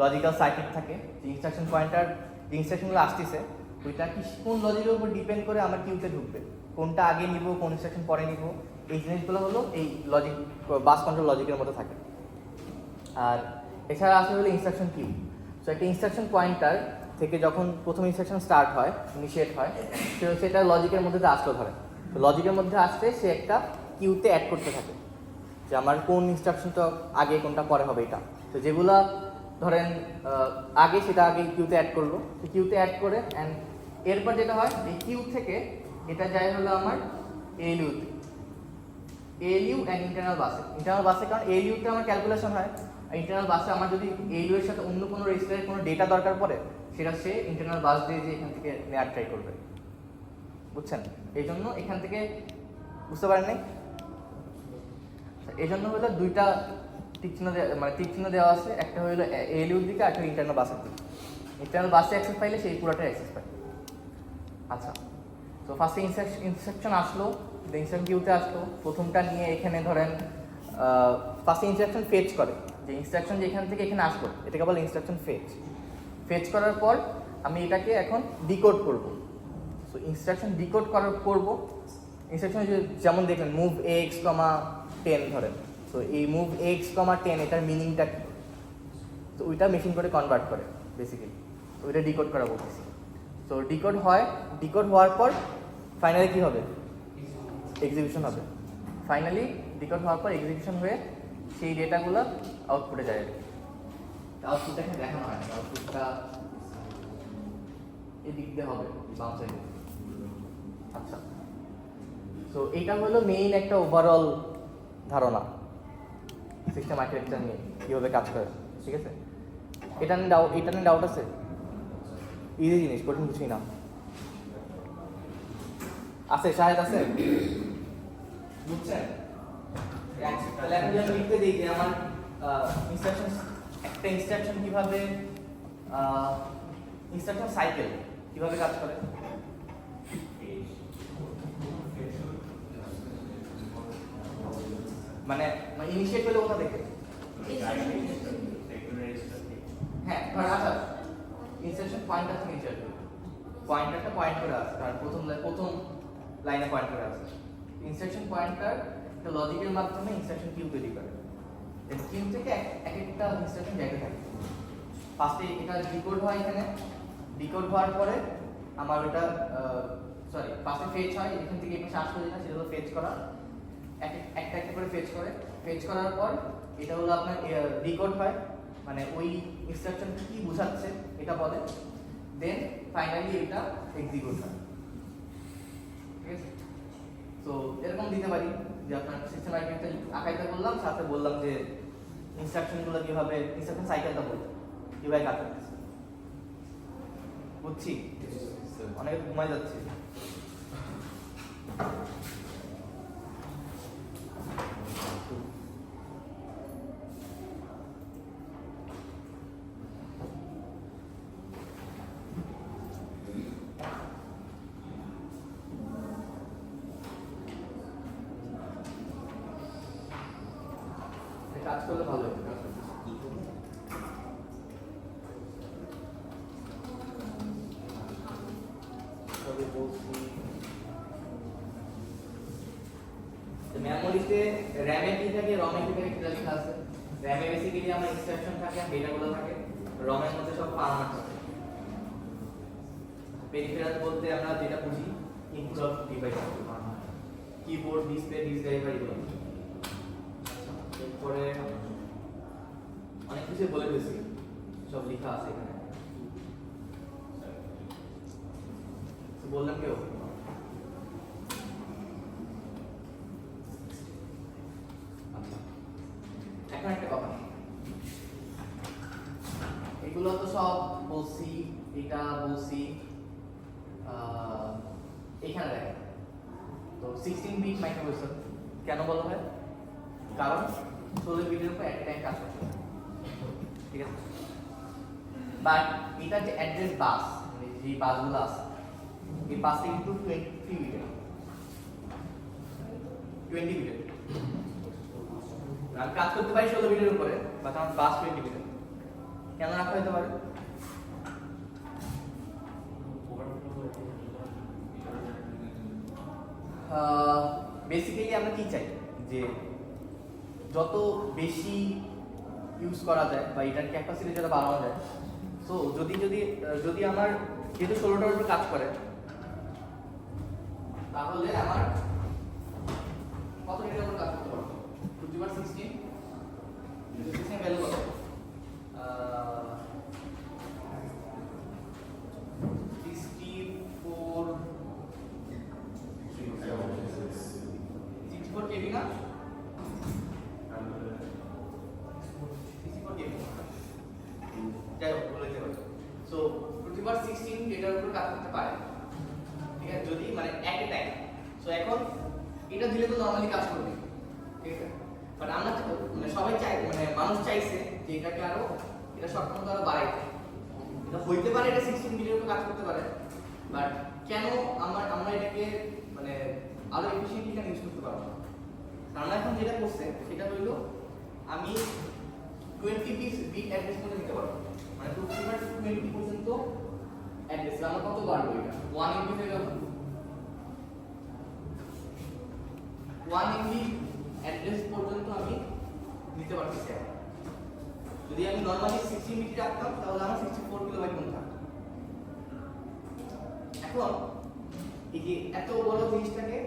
লজিক্যাল সার্কিট থাকে, যে ইনস্ট্রাকশন পয়েন্টার যে ইনস্ট্রাকশনগুলো আসতেছে ওইটা কি কোন লজিকের উপর ডিপেন্ড করে আমার কিউতে ঢুকবে, কোনটা আগে নিব, কোন ইনস্ট্রাকশন পরে নিব, এই জিনিসগুলো হলো এই লজিক বাস কন্ট্রোল লজিকের মধ্যে থাকে। আর এছাড়া আসলে হলো ইনস্ট্রাকশন কিউ। সো একটা ইনস্ট্রাকশন পয়েন্টার থেকে যখন প্রথম ইনস্ট্রাকশন স্টার্ট হয়, ইনিশিয়েট হয়, সেটা লজিকের মধ্যে আসলো ধরে, তো লজিকের মধ্যে আসতে সে একটা কিউতে অ্যাড করতে থাকে যে আমার কোন ইনস্ট্রাকশনটা আগে কোনটা পরে হবে এটা। তো যেগুলা ধরেন আগে, সেটা আগে কিউতে অ্যাড করলো, কিউতে অ্যাড করে অ্যান্ড এরপর যেটা হয় এই কিউ থেকে এটা যায় হলো আমার এএলইউতে, এএলইউ অ্যান্ড ইন্টারনাল বাসে। ইন্টারনাল বাসে কারণ এএলইউতে আমার ক্যালকুলেশন হয়, আর ইন্টারনাল বাসে আমার যদি এএলইউ এর সাথে অন্য কোনো রেজিস্টারের কোনো ডেটা দরকার পড়ে সেটা সে ইন্টারনাল বাস দিয়ে যে এখান থেকে নেওয়ার ট্রাই করবে, বুঝছেন? এই জন্য এখান থেকে বুঝতে পারেন নাই, এই জন্য হলো 2টা তীক্ষ্ণ মানে তীক্ষ্ণ দেওয়া আছে, একটা হলো এএলইউর দিকে আর একটা ইন্টারনাল বাসের দিকে। ইন্টারনাল বাসে অ্যাক্সেস পাইলে সেই পুরোটা অ্যাক্সেস পায়। আচ্ছা, তো ফার্স্টে ইনস্ট্রাকশন আসলো, ইনস্ট্রাকশন কিউতে আসলো, প্রথমটা নিয়ে এখানে ধরেন ফার্স্টে ইনস্ট্রাকশন ফেচ করে, যে ইনস্ট্রাকশন যেখান থেকে এখানে আসলো এটাকে বলে ইনস্ট্রাকশন ফেচ। ফেচ করার পর আমি এটাকে এখন ডিকোড করব। সো ইনস্ট্রাকশন ডিকোড করব, ইনস্ট্রাকশন যেমন দেখলেন মুভ এক্স, 10 ধরেন। তো এই মুভ এক্স, 10 এটার মিনিংটা কি, তো ওইটা মেশিন করে কনভার্ট করে বেসিক্যালি, তো ওইটা ডিকোড করা বলতেছি। তো ডিকোড হয়, ডিকোড হওয়ার পর ফাইনালি কি হবে, এক্সিকিউশন হবে। ফাইনালি ডিকোড হওয়ার পর এক্সিকিউশন হয়ে সেই ডেটাগুলো আউটপুটে যায়। আউটপুটটা এখানে দেখানো হয়, আউটপুটটা এদিক দিয়ে হবে, বাম সাইডে। আচ্ছা, তো এইটা হলো মেইন একটা ওভারঅল ধারণা সিস্টেম আর্কিটেকচার নিয়ে কীভাবে কাজ করে, ঠিক আছে? এটা নিয়ে ডাউট আছে? ইজি জিনিস, কঠিন কিছুই না। আছে, শাহেদ আছে, বুঝছেন? তাহলে আমি যদি লিখতে দিই যে আমার ইনস্ট্রাকশন, একটা ইনস্ট্রাকশন কিভাবে, ইনস্ট্রাকশন সাইকেল কিভাবে কাজ করে, মানে ইনিশিয়েট হলে কোথা থেকে? হ্যাঁ, ধর আচ্ছা, ইনস্ট্রাকশন পয়েন্টার থেকে ইনিশিয়েট হবে, পয়েন্টারটা পয়েন্ট করে আছে, কারণ প্রথম লাইনে পয়েন্ট করে আছে। ইনস্ট্রাকশন পয়েন্টার একটা লজিকের মাধ্যমে ইনস্ট্রাকশন কিউ তৈরি করে, কিউ থেকে এক একটা ইনস্ট্রাকশন যেতে থাকে। ফার্স্টে এটা ডিকোড হয়, এখানে ডিকোড হওয়ার পরে আমার ওটা ফার্স্টে ফেচ হয়, এখান থেকে এখানে আসলো যেটা সেটা হলো ফেচ করা, একটা একটা করে ফেচ করে, ফেচ করার পর এটা হলো আপনার ডিকোড হয়, মানে ওই ইনস্ট্রাকশন কি বোঝাচ্ছে এটা বলে, দেন ফাইনালি এটা এক্সিকিউট হয়, ঠিক আছে? তো এরকম দিতে পারি যে আপনার সিস্টেম আর্কিটেকচার আঁকাইতে বললাম, সাথে বললাম যে ইনস্ট্রাকশনগুলো কিভাবে, ইনস্ট্রাকশন সাইকেলটা বলতে কিভাবে কাজ করতেছে, বুঝছি? অনেকে ঘুমাই যাচ্ছে। কাজ করলে ভালো হবে, কাজ করতে মেমোরিতে র্যামে কি থাকে, রমে কি থাকে, সেটা লেখা আছে। র্যামে বেসিক্যালি আমার ইনস্ট্রাকশন থাকে, ডেটাগুলো থাকে, রমের মধ্যে সব ফার্ম থাকে। পেরিফেরাল বলতে আমরা যেটা বুঝি input output device, keyboard, display, disk driver, এগুলো। এরপরে অনেক কিছু বলে দিয়েছি, সব লেখা আছে এখানে। বললাম কেউ? আচ্ছা, এখন একটা কথা, এগুলো তো সব বলছি, এটা বলছি, এইখানে দেখেন তো 16 বিট মাইক্রোপ্রসেসর কেন বলা হয়? কারণ 16 বিটের উপর একটা টাইম কাজ করতে হয়, ঠিক আছে? বাট এটা যে অ্যাড্রেস বাস, মানে যে বাসগুলো আছে, এই বাসটা কিন্তু 23 বিটের, 20 বিটের। আমি কাজ করতে পারি 16 বিটের উপরে, বাট আমার বাস 20 বিটের। কেন রাখা হতে পারে? বেসিক্যালি আমরা কি চাই যে যত বেশি ইউজ করা যায় বা এটার ক্যাপাসিটি যত বাড়ানো যায়। সো যদি আমার যেহেতু 16টার উপর কাজ করে, তাহলে আমার কত মিটার উপর কাজ করতে পারবো? 2/16 16 ভ্যালু কত? 64 কেবি না? 64 কেবি। যাই হোক, বলতে পারি। সো 2/16 এটার উপর কাজ করতে পারে, ঠিক আছে? যদি মানে এট এ টাইম। সো এখন এটা দিলে তো নরমালি কাজ করবে, ঠিক আছে? বাট আমরা মানে সবাই চাই, মানে মানুষ চাইছে যে এটাকে আরো, এটা সক্ষমতা আরো বাড়াইতে। এটা হইতে পারে এটা 16 বিটের উপর কাজ করতে পারে, বাট কেন আমরা এটাকে মানে আরো এফিশিয়েন্টলি কেন ইউজ করতে পারবো না? আমরা এখন যেটা করছে সেটা হইলো আমি 20 বিট অ্যাড্রেস পর্যন্ত নিতে পারবো, মানে 2/20 পর্যন্ত অ্যাড্রেস। আমার কত বাড়লো এটা? 1 MB হয়ে গেল। 1 MB অ্যাড্রেস পর্যন্ত আমি নিতে পারতেছি এখন। যদি আমি নরমালি 16 বিট রাখতাম তাহলে আমার 64 কিলোবাইট মতো থাকতো। এখন এই যে এত বড় জিনিসটাকে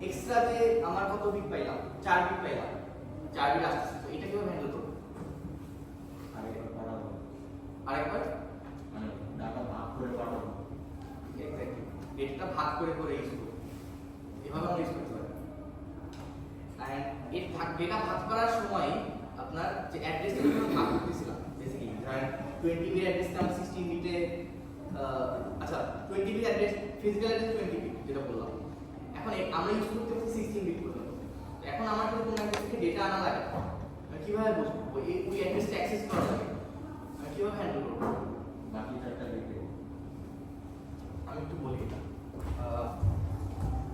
এক্সট্রা যে আমার কত বিট পাইলাম, 4 বিট পাইলাম, 4 বিট আসছে, তো এটা কিভাবে হ্যান্ডেল করব? আরেকবার মানে ডাটা ভাগ করে পাঠাবো। এক্স্যাক্টলি ডেটাটা ভাগ করে ইউজ করব, এভাবে আমরা ইউজ করতে পারি। এন্ড এই ডেটা ভাগ করার সময় আপনার যে অ্যাড্রেসটা আমরা ভাগ করতেছিলাম, বেসিক্যালি ধরেন 20 বিট অ্যাড্রেসটা আমরা 16 বিটে, আচ্ছা 20 bit address, physical address 20 bit যেটা বললাম, এখন আমরা ইউজ করতে পারছি 16 বিট পর্যন্ত। এখন আমার যদি কোনো অ্যাড্রেস থেকে ডেটা আনা লাগে, আমি কিভাবে বুঝবো ওই অ্যাড্রেসটা অ্যাক্সেস করা লাগে? আমি কিভাবে হ্যান্ডেল করবো? বাকি 4টা বিটে আমি একটু বলি এটা।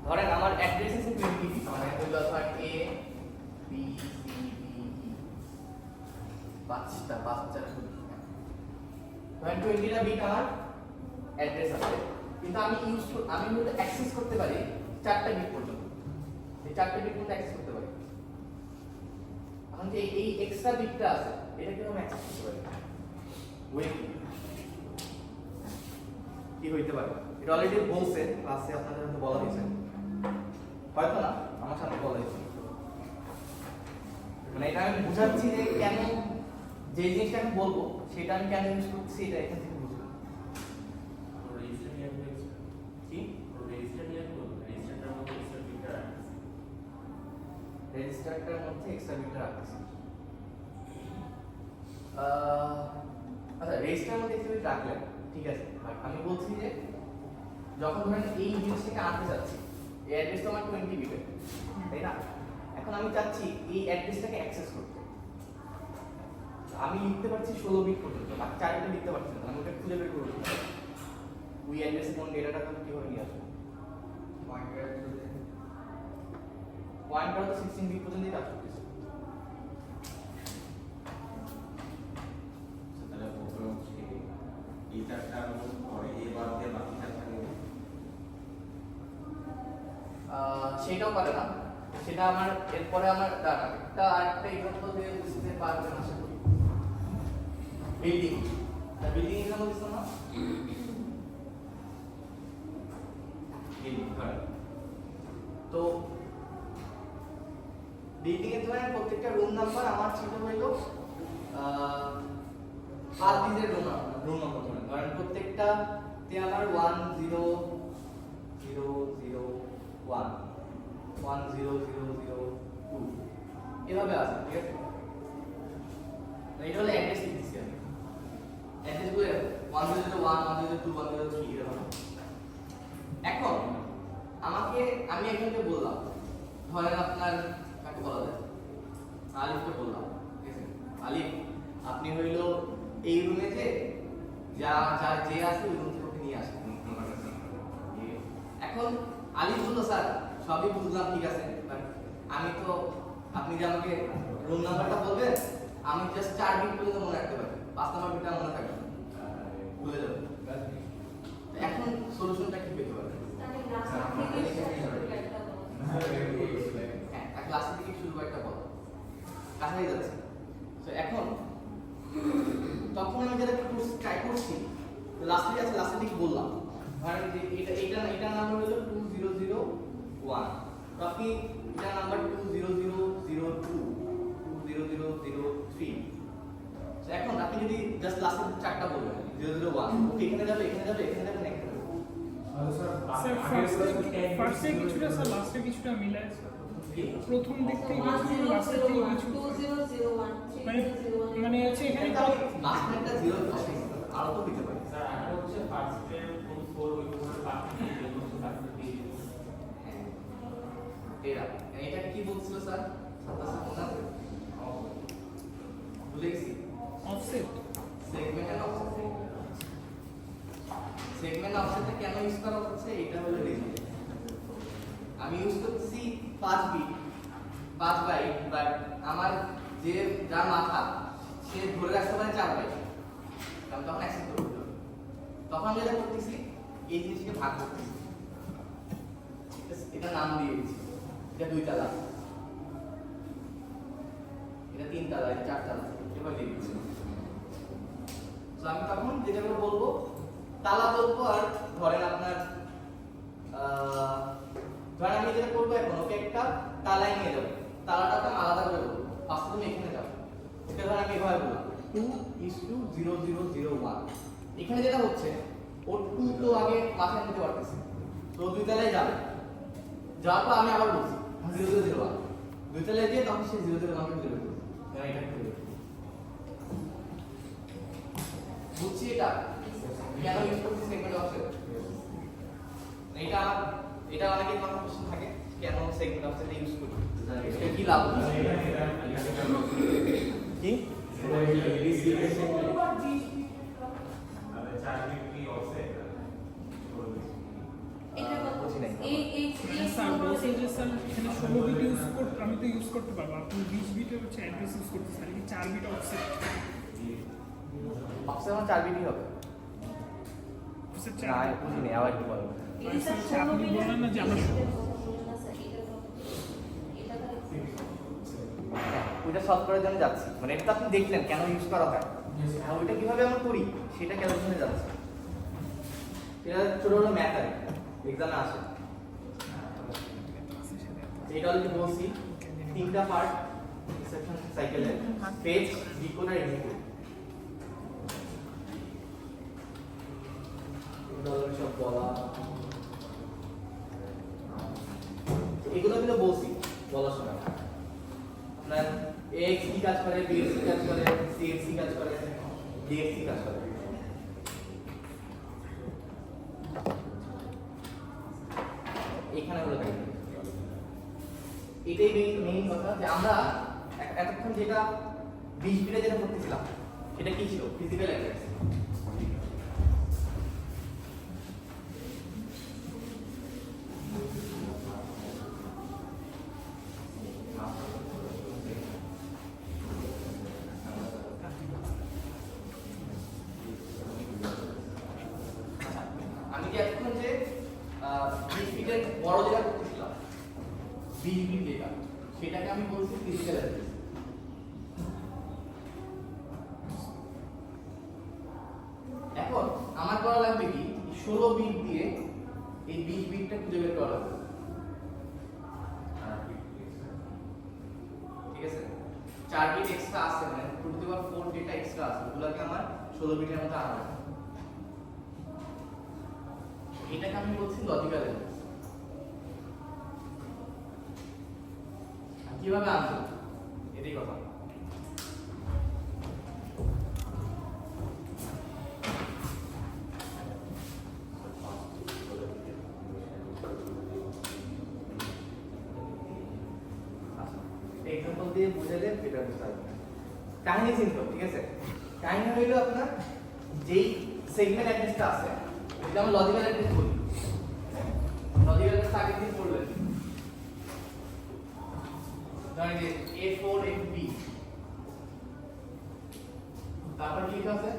ধরেন আমার অ্যাড্রেস আছে 20 বিট, মানে হলো ধর A B C D E, বাচ্চা শুধু ধরেন 20টা বিট আমার অ্যাড্রেস আছে, কিন্তু আমি মূলত অ্যাক্সেস করতে পারি 4টা বিট পর্যন্ত। এই 4টা বিট পর্যন্ত অ্যাক্সেস করতে পারি। এখন যে এই এক্সট্রা বিটটা আছে, এটা কিভাবে অ্যাক্সেস করতে পারি? ওয়েট কি হইতে পারে? এটা অলরেডি বলছে ক্লাসে, আপনাদের হয়তো বলা হয়েছে, হয়তো না, আমার সামনে বলা হয়েছে। মানে এটা আমি বুঝাচ্ছি যে কেন, যে জিনিসটা আমি বলবো সেটা আমি কেন ইউজ করছি, এটা এখান থেকে বুঝবো। রেজিস্টার নিয়ে বলছি কি রেজিস্টার নিয়ে বলবো রেজিস্টারটার মধ্যে এক্সট্রা বিটটা রাখছি। রেজিস্টারটার মধ্যে এক্সট্রা বিটটা রাখছি। আচ্ছা, রেজিস্টারের মধ্যে এক্সট্রা বিট রাখলে ঠিক আছে, বাট আমি বলছি যে যখন ধরেন এই জিনিসটাকে আনতে চাচ্ছি, এই অ্যাড্রেসটা আমার 20 বিটের, তাই না? এখন আমি চাচ্ছি এই অ্যাড্রেসটাকে অ্যাক্সেস করতে, আমি লিখতে পারছি 16 বিট পর্যন্ত, বাকি 4 বিট লিখতে পারছি না। আমি ওটা খুঁজে বের করব, ওই অ্যাড্রেসে কোন ডেটাটা আমি কিভাবে নিয়ে আসবো? পয়েন্টার তো 16 বিট পর্যন্তই কাজ করতেছে। তাহলে প্রথমে হচ্ছে এই 4টার পরে এ বাদ দিয়ে বাকি 4টা নেব। সেটাও পারে না, সেটা আমার এরপরে আমার একটা আরেকটা এক্সাম্পল দিয়ে বুঝতে পারবেন আশা করি। বিল্ডিং এক্সাম্পল দিচ্ছিলাম না, বিল্ডিং ধরেন, তো বিল্ডিং এর ধরেন প্রত্যেকটা রুম নাম্বার আমার ছিল হইলো 5 ডিজিটের রুম নাম্বার ধরেন প্রত্যেকটা তে আমার 10001 10002 এভাবে আছে, ঠিক আছে? এটা হলো অ্যাড্রেস দিচ্ছি আমি অ্যাড্রেস গুলো 1001 1002 1003 এরকম। এখন আমি একজনকে বললাম, ধরেন আপনার কাকে বলা যায়, আলিফকে বললাম, ঠিক আছে, আলিফ আপনি হইলো এই রুমে যে যে আছে ওই রুম থেকে ওকে নিয়ে আসেন। এখন আলিফ বললো স্যার সবই বুঝলাম ঠিক আছে, বাট আপনি যে আমাকে রুম নাম্বারটা বলবেন আমি জাস্ট 4 বিট পর্যন্ত মনে রাখতে পারি, 5 নাম্বার বিটটা মনে থাকবে না, ভুলে যাবো। এখন সলিউশনটা কি পেতে পারে? তাহলে ক্লাস থেকে শুরু একটা বলো। হ্যাঁ, ক্লাস থেকে শুরু একটা বলো, কাছাই যাচ্ছে। তো এখন তখন আমি যেটা ট্রাই করছি, লাস্টে ঠিক বললাম, ধরেন যে এটা নাম্বার হলো 2001, তো আপনি এটা নাম্বার 20002 20003। তো এখন আপনি যদি জাস্ট লাস্টের চারটা বলবেন 001, ওকে এখানে যাবে এখানে যাবে এখানে যাবে নেক্সট যাবে। স্যার ফার্স্টে কিছুটা স্যার লাস্টে কিছুটা মিলায় স্যার। প্রথম দিক থেকে কিছু লাস্টে থেকে কিছু 2001 মানে হচ্ছে এখানে লাস্টে একটা 0 আছে, আরো তো দিতে পারি। স্যার আরেকটা হচ্ছে ফার্স্টে কোন 4 ওই কোন বাকি এটা কি বলছিল স্যার? ভুলে গেছি। Offset segment end offset. Segment অফসেটটা কেন ইউজ করা হচ্ছে? এটা হলো রিজন। আমি ইউজ করছি 5 বিট 5 বাইট, বাট আমার যার মাথা সে ধরে রাখতে পারে 4 বাইট, কারণ তখন অ্যাকসেপ্ট করতে হবে। তখন আমি যেটা করতেছি এই জিনিসকে ভাগ করতেছি, এটা নাম দিয়ে দিচ্ছি, এটা 2 তালা, এটা 3 তালা, এটা 4 তালা, এভাবে দিয়ে দিচ্ছি। তো আমি তখন যেটা করে বলবো তালা বলবো, আর ধরেন আপনার ধরেন আমি যেটা করবো এখন ওকে একটা তালায় নিয়ে যাবো, তালাটাকে আমি আলাদা করে বলবো, ফার্স্টে তুমি এখানে যাবো, এটা ধরেন আমি এভাবে বললাম 2:0001। এখানে যেটা হচ্ছে ওর 2 তো আগে মাথায় নিতে পারতেছে, তো 2 তালায় যাবে, যাওয়ার পর আমি আবার বলছি 0:01, 2 তালায় দিয়ে তখন সে 0:01 কে খুঁজে বের করবে, এটা খুঁজে বের করবে। বুঝছি এটা কেন ইউজ করছি সেগমেন্ট অফসেট? এটা অনেকের মাথায় প্রশ্ন থাকে কেন সেগমেন্ট অফসেট ইউজ করি, এটা কি লাভ কি? এটা বুঝি নাই। স্যার বলছে যে স্যার এখানে 16 বিট ইউজ করতে আমি তো ইউজ করতে পারবো, আপনি 20 বিটে হচ্ছে অ্যাড্রেস ইউজ করতে স্যার কি 4 বিট অফসেট অফসেট 4 বিটই হবে অফসেট না? বুঝি নাই, আবার কি বলবো? আপনি বলেন না যে আমরা ওইটা সলভ করার জন্য যাচ্ছি, মানে এটা তো আপনি দেখলেন কেন ইউজ করা হয়, আর ওইটা কিভাবে আমরা করি সেটা ক্যালকুলেশনে যাচ্ছে। এটা ছোট ছোট ম্যাথ আর এক্সামে আসে। এটা অলরেডি বলছি 3টা পার্ট এক্সেপশন সাইকেলের, ফেচ, ডিকোড আর এক্সিকিউট। সব বলা এগুলো কিন্তু বলছি বলার সময় আপনার এক্স কি কাজ করে, বি এক্স কি কাজ করে, সি এক্স কি কাজ করে, ডি এক্স কি কাজ করে। এখানে হলো এটাই মেইন কথা, যে আমরা এতক্ষণ যেটা 20 বিটে যেটা করতেছিলাম সেটা কি ছিল? Physical address. আমি কি এতক্ষণ যে 20 বিটের বড় যেটা করতেছিলাম 20 বিট যেটা, সেটাকে আমি বলছি ফিজিক্যাল অ্যাড্রেস। এখন আমার করা লাগবে কি 16 বিট দিয়ে এই 20 বিটটা খুঁজে বের করা লাগবে, ঠিক আছে? 4 বিট এক্সট্রা আছে, মানে 2^4 ডেটা এক্সট্রা আছে, ওগুলোকে আমার 16 বিটের মধ্যে আনা লাগবে। এটাকে আমি বলছি লজিক্যাল অ্যাড্রেস। কিভাবে আনবো এটাই কথা। কাহিনী চিন্তা, ঠিক আছে? কাহিনী হইলো আপনার যেই সেগমেন্ট অ্যাড্রেসটা আছে, এটা আমরা লজিক্যাল অ্যাড্রেস বলি। লজিক্যাল অ্যাড্রেস আগের দিন পড়লেন, ধরেন যে A4 FB, তারপর কি আছে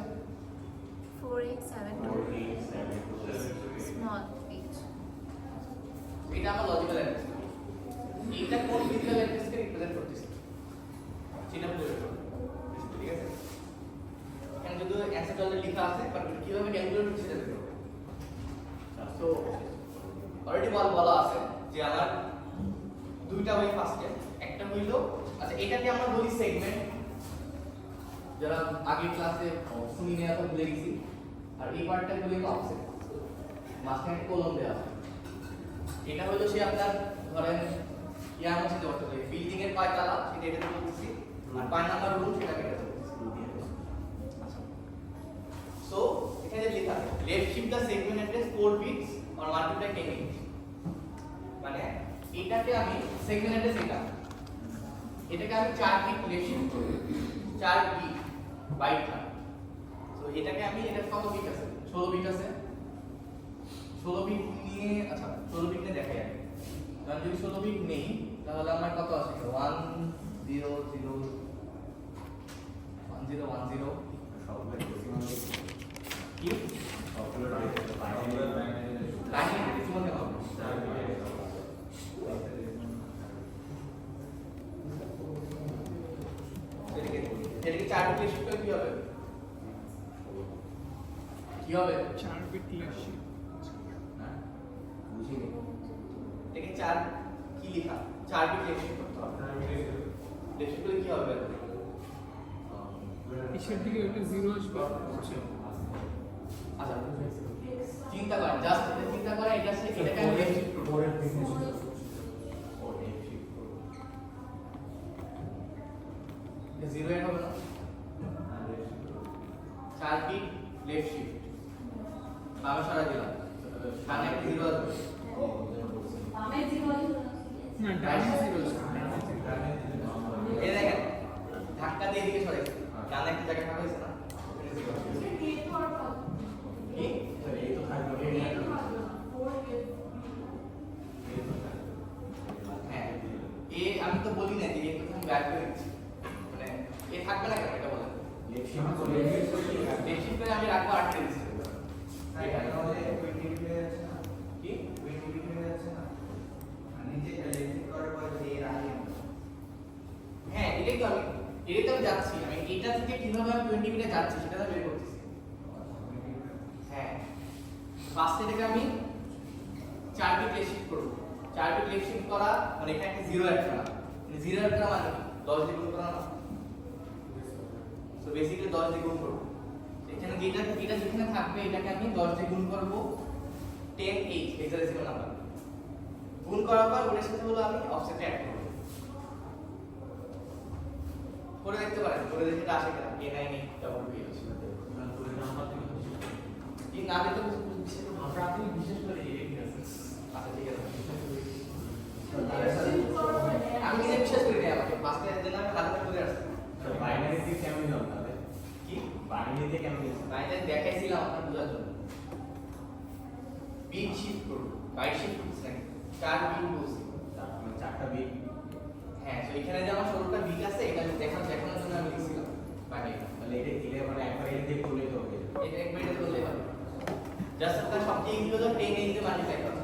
487 small page. এটা আমার লজিক্যাল অ্যাড্রেস। এইটা কোন ফিজিক্যাল অ্যাড্রেসকে রিপ্রেজেন্ট করতেছে সেটা বলে দেব, ঠিক আছে? এখানে যদি অ্যান্সার অলরেডি লেখা আছে, বাট কিভাবে ক্যালকুলেট করতে সেটা দেখতে হবে। সো অলরেডি বলা আছে যে আমার দুইটা ওয়ে ফার্স্টে, একটা হইলো আচ্ছা এটাকে আমরা বলি সেগমেন্ট, যারা আগের ক্লাসে শুনি নেওয়া তো ভুলে গেছি, আর এই পার্টটা বলি অফসেট, মাঝখানে কলম দেওয়া আছে। এটা হলো সে আপনার ধরেন ইয়ার মধ্যে করতে হবে বিল্ডিং এর পাঁচ তলা, সেটা এটাতে বলতেছি, আর 5 নাম্বার রুম সেটা এটাতে বলতেছি। আচ্ছা, সো এখানে লেখা আছে left shift the segment address 4 bits or multiply 10 bits, মানে এটাকে আমি সেগমেন্ট অ্যাড্রেস এটাকে আমি 4 বিট লেফট শিফট করব, 4 বিট বাইট না। সো এটাকে আমি এটা কত বিট আছে, 16 বিট আছে, 16 বিট নিয়ে আচ্ছা 16 বিট নিয়ে দেখাই আগে। কারণ যদি 16 বিট নেই তাহলে আমার কত আসে 1 0 0 1 0 1 0 সবগুলো ডেসিমাল কি সবগুলো লাইন ডেসিমাল কেন হবে? এটাকে 4 বিট শিফট করে কি হবে? কি হবে? 4 বিট লেখি। বুঝিনি এটাকে 4 কি লেখা 4 বিট লেখা করতে হবে। লেখা করলে কি হবে? পিছের দিকে ওটা 0 আসবে। আচ্ছা চিন্তা করেন, জাস্ট চিন্তা করেন এটা সে এটাকে আমি লেফট শিফট করব। এটা 0 এর হবে না? 4 বিট লেফট শিফট বামে সরা দিলাম, সামনে একটা 0 আসবে। বামে জীবন না ডাইনে 0 আসবে। এই দেখেন ধাক্কা দিয়ে এদিকে সরাইছে, ডানে একটা জায়গা ফাঁকা হয়েছে না, কি এই তো থাকবে হ্যাঁ এ আমি তো বলি না যে এ তো তুমি ব্যাক করে দিচ্ছি, মানে এ থাকবে না কেন এটা বলেন? লেকশন করে লেফট করে আমি রাখবো 8 দিচ্ছি হ্যাঁ এটা হলে 20 হয়ে যাচ্ছে না, কি 20 হয়ে যাচ্ছে না, আর নিচে লেকশন করার পর যে এর আগে হ্যাঁ এটাই তো আমি যাচ্ছি, আমি এটা থেকে কিভাবে আমি 20 মিনিটে যাচ্ছি সেটা তো বের করতেছি। হ্যাঁ ফার্স্টে থেকে আমি 4 বিট লেফট শিফট করব, 4 বিট লেফট শিফট করা মানে এখানে একটা 0 অ্যাড করা, 0 অ্যাড করা মানে 10 দিয়ে গুণ করা না, সো বেসিক্যালি 10 দিয়ে গুণ করব। এখানে এটা যেখানে থাকবে এটাকে আমি 10 দিয়ে গুণ করব 10 8 হেক্সাডেসিমাল নাম্বার, গুণ করার পর ওটার সাথে হলো আমি অফসেটে অ্যাড করব, করে দেখতে পারেন, করে দেখে এটা আসে কিনা A9 ডাবল বি আছে কি না দেখতে বিশেষ করে ভাষা আপনি বিশেষ করে এই ঠিক আছে। আচ্ছা ঠিক আছে আমি কি বিশ্বাস করি না, আমাকে বাসে যেন আমি হাতে করে আসছি বাইনারি দিয়ে কেমন যাও তাহলে কি বাইনারি দিয়ে কেমন যাও বাইরে দেখাইছিলাম আপনার বোঝার জন্য, বিট শিফট করব, বাইট শিফট করছি নাকি 4 বিট বলছি, মানে 4টা বিট হ্যাঁ তো এখানে যে আমার 16টা বিট আছে এটা দেখানোর জন্য আমি লিখছিলাম বাইরে, তাহলে এটা দিলে মানে একবার এটা দিয়ে করলে তো হবে এটা এক মিনিটে করলে হবে, জাস্ট আপনার সবচেয়ে ইজি হলো 10 8 দিয়ে মাল্টিপ্লাই করা,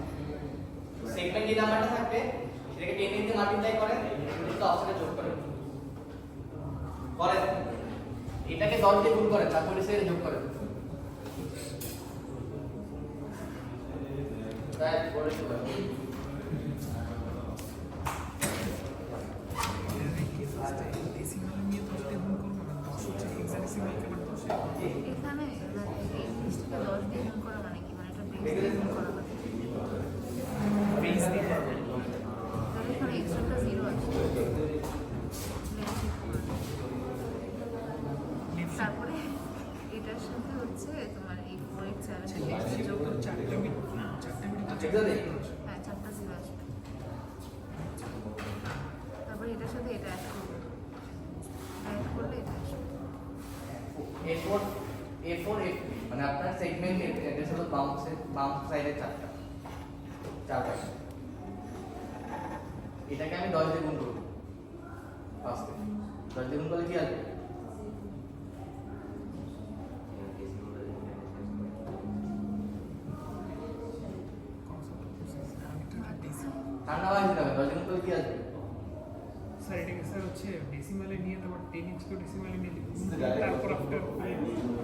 সেগমেন্ট যে নাম্বারটা থাকবে সেটাকে 10 8 দিয়ে মাল্টিপ্লাই করেন, এটা অপশনে যোগ করেন, এটাকে 10 দিয়ে গুণ করেন, তারপরে সেটা যোগ করেন, তাই বলে দিতে পারবো। ডেসিমাল নিয়ে 10 দিয়ে গুণ করব না, 10 হচ্ছে হেক্সাডেসিমাল কেন 10 এখানে এই জিনিসটাকে 10 দিয়ে গুণ করা মানে কি, মানে এটা বেস দিয়ে গুণ করা মানে বেস দিয়ে তাহলে এখানে এক্সট্রাটা 0 আছে। তারপরে এটার সাথে হচ্ছে তোমার এই 487 যোগ করে 4টা বিট না 4টা বিট হ্যাঁ 4টা 0 আসবে, তারপরে এটার সাথে এটা অ্যাড করবো A4 A4 F3 মানে আপনার সেগমেন্ট অ্যাড্রেস হলো বাম সাইডে চারটা পাশে এটাকে আমি 10 দিয়ে গুণ করব ফার্স্টে 10 দিয়ে গুণ করলে কি আসবে ঠান্ডা হয়ে যাবে 10 দিয়ে গুণ করলে কি আসবে স্যার এটাকে স্যার হচ্ছে ডেসিমালে নিয়ে তারপর 10 ইঞ্চ করে ডেসিমালে নিয়ে লিখুন তারপর আফটার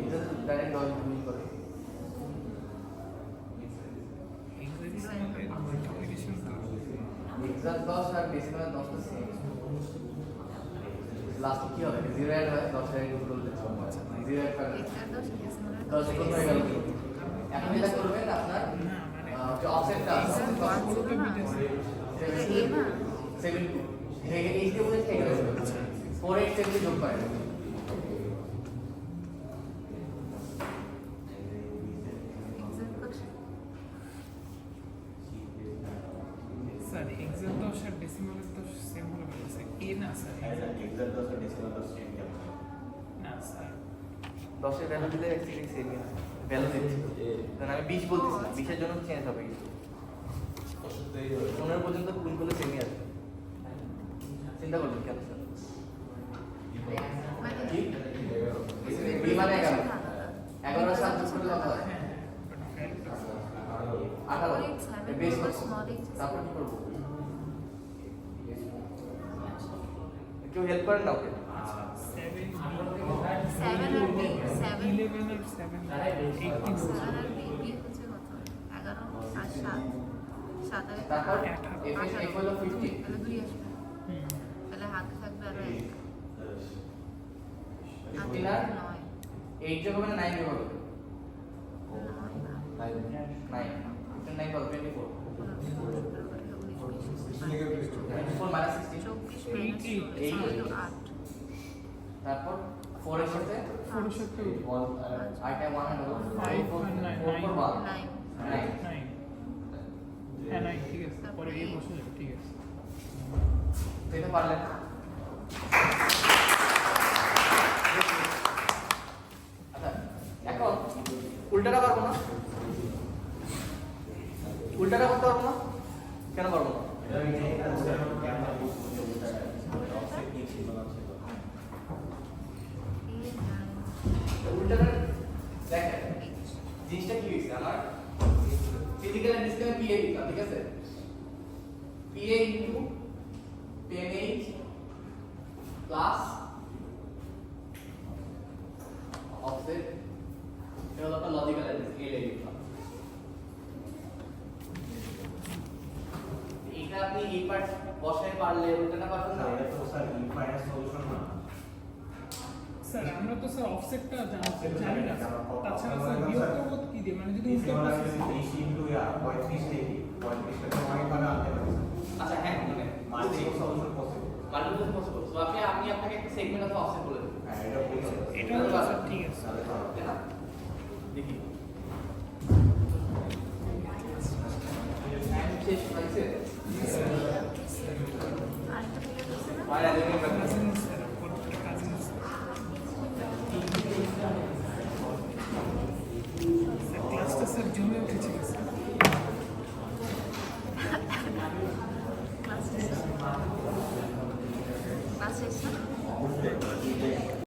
এটা ডাইরেক্ট 10 দিয়ে গুণ করে কম্পিটিশন তো এক্সাক্ট 10 আর ডেসিমাল 10 টা সেম লাস্ট কি হবে 0 এর হয় 10 এর গুণ করলে 0 এর কারণে 10 গুণ হয়ে গেল এখন এটা করবেন আপনার না মানে যে অফসেটটা আছে পুরোটা বিট আছে 72 থেকে এই যে বলে থেকে গেছে 487 যোগ করেন স্যার এক্সাক্ট 10 আর ডেসিমালের তো সেম হলো না স্যার এ না স্যার না স্যার 10 এর ভ্যালু দিলে অ্যাকচুয়ালি সেমই হয় ভ্যালু দিচ্ছি কারণ আমি 20 বলতেছি না 20 এর জন্য চেঞ্জ হবে 15 পর্যন্ত গুণ করলে সেমই আসবে চিন্তা করবেন কেন স্যার কি বি মানে 11 সাত যোগ করলে কত হয় 18 বেস করব তারপর কি করব একটু হেল্প করেন না ওকে 7 আর B 7 11 আর 7 18 7 আর B B হচ্ছে কত 11 আর 7 7 আর তারপর এফ হলো 50 তাহলে 2 আসবে তাহলে হাতে থাকবে আরো 1 15 আর 8 যোগ হবে না 9 যোগ হবে 9 9 কত 24 24 মাইনাস 16 তারপর 4 এর সাথে 4 এর সাথে আইটা 1 হলো 5 আর 9 4 1 9 9 হ্যাঁ 9 ঠিক আছে পরে এই বসে যাবে ঠিক আছে তো এটা পারলেন আচ্ছা এখন উল্টাটা পারবো না উল্টাটা করতে পারবো না কেন পারবো না উল্টাটা দেখেন জিনিসটা কি হয়েছে আমার ফিজিক্যাল ডিসটেন্স পিএ লিখলাম ঠিক আছে PA into 10h plus offset এটা হলো আপনার লজিক্যাল অ্যাড্রেস এল লিখলাম এটা আপনি এই পার্ট বসায় পারলে ওটা পারবেন না স্যার আমরা তো স্যার অফসেটটা জানি না তাছাড়া স্যার বিয়োগ করব কি দিয়ে মানে যদি উল্টো প্রসেস আচ্ছা হ্যাঁ মানে মাল্টিপল পসিবল সো আপনি আপনাকে একটা সেগমেন্ট অফ অফসেট বলে দেবেন এটা হলো স্যার ঠিক আছে তাই না দেখি শেষ হয়েছে আরেকটা প্লেট আছে না বাইরে দেখেন